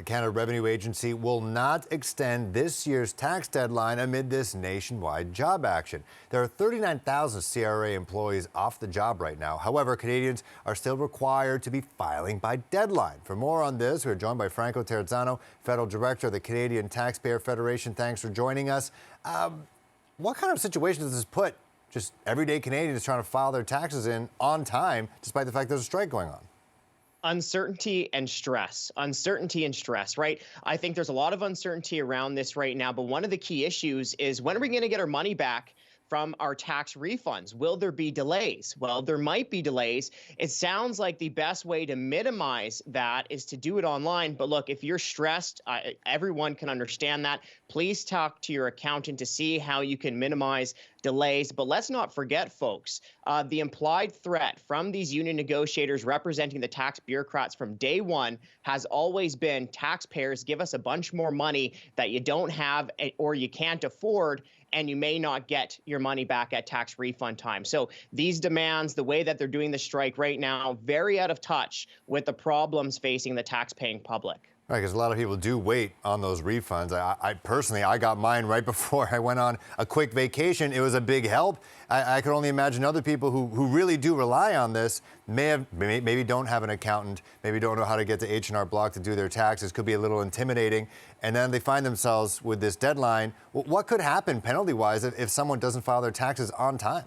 Canada Revenue Agency will not extend this year's tax deadline amid this nationwide job action. There are 39,000 CRA employees off the job right now. However, Canadians are still required to be filing by deadline. For more on this, we're joined by Franco Terrazzano, Federal Director of the Canadian Taxpayer Federation. Thanks for joining us. What kind of situation does this put just everyday Canadians trying to file their taxes in on time, despite the fact there's a strike going on? Uncertainty and stress, right? I think there's a lot of uncertainty around this right now, but one of the key issues is, when are we going to get our money back from our tax refunds? Will there be delays? Well, there might be delays. It sounds like the best way to minimize that is to do it online. But look, if you're stressed, everyone can understand that. Please talk to your accountant to see how you can minimize delays. But let's not forget, folks, the implied threat from these union negotiators representing the tax bureaucrats from day one has always been, taxpayers, give us a bunch more money that you don't have or you can't afford, and you may not get your money back at tax refund time. So these demands, the way that they're doing the strike right now, very out of touch with the problems facing the tax-paying public. Right, because a lot of people do wait on those refunds. I personally, I got mine right before I went on a quick vacation. It was a big help. I could only imagine other people who really do rely on this maybe don't have an accountant, maybe don't know how to get to H&R Block to do their taxes. Could be a little intimidating. And then they find themselves with this deadline. What could happen penalty-wise if someone doesn't file their taxes on time?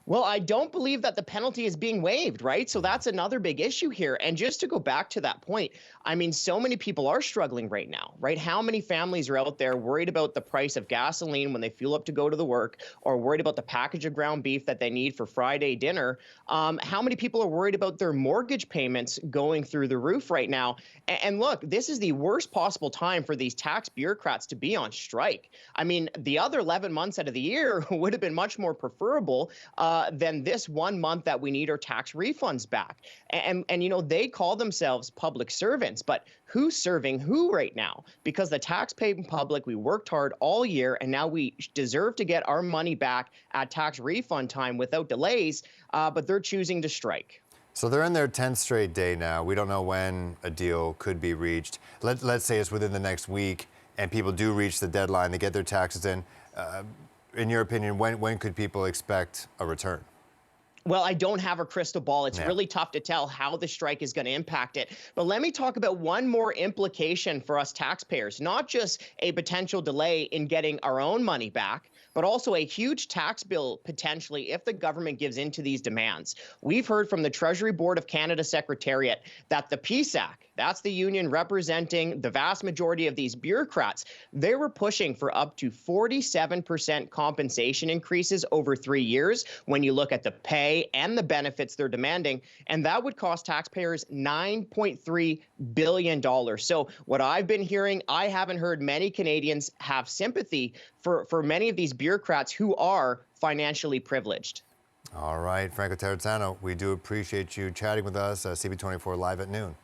Well, I don't believe that the penalty is being waived, right? So that's another big issue here. And just to go back to that point, I mean, so many people are struggling right now, right? How many families are out there worried about the price of gasoline when they fuel up to go to the work, or worried about the package of ground beef that they need for Friday dinner? How many people are worried about their mortgage payments going through the roof right now? And look, this is the worst possible time for these tax bureaucrats to be on strike. I mean, the other 11 months out of the year would have been much more preferable than this 1 month that we need our tax refunds back. And you know, they call themselves public servants, but who's serving who right now? Because the tax-paying public, we worked hard all year, and now we deserve to get our money back at tax refund time without delays, but they're choosing to strike. So they're in their 10th straight day now. We don't know when a deal could be reached. Let's say it's within the next week, and people do reach the deadline, they get their taxes in. In your opinion, when could people expect a return? Well, I don't have a crystal ball. It's really tough to tell how the strike is going to impact it. But let me talk about one more implication for us taxpayers, not just a potential delay in getting our own money back, but also a huge tax bill potentially if the government gives in to these demands. We've heard from the Treasury Board of Canada Secretariat that the PSAC, that's the union representing the vast majority of these bureaucrats, they were pushing for up to 47% compensation increases over 3 years when you look at the pay and the benefits they're demanding, and that would cost taxpayers $9.3 billion. So what I've been hearing, I haven't heard many Canadians have sympathy for many of these bureaucrats who are financially privileged. All right, Franco Terrazzano, we do appreciate you chatting with us, CB24 Live at noon.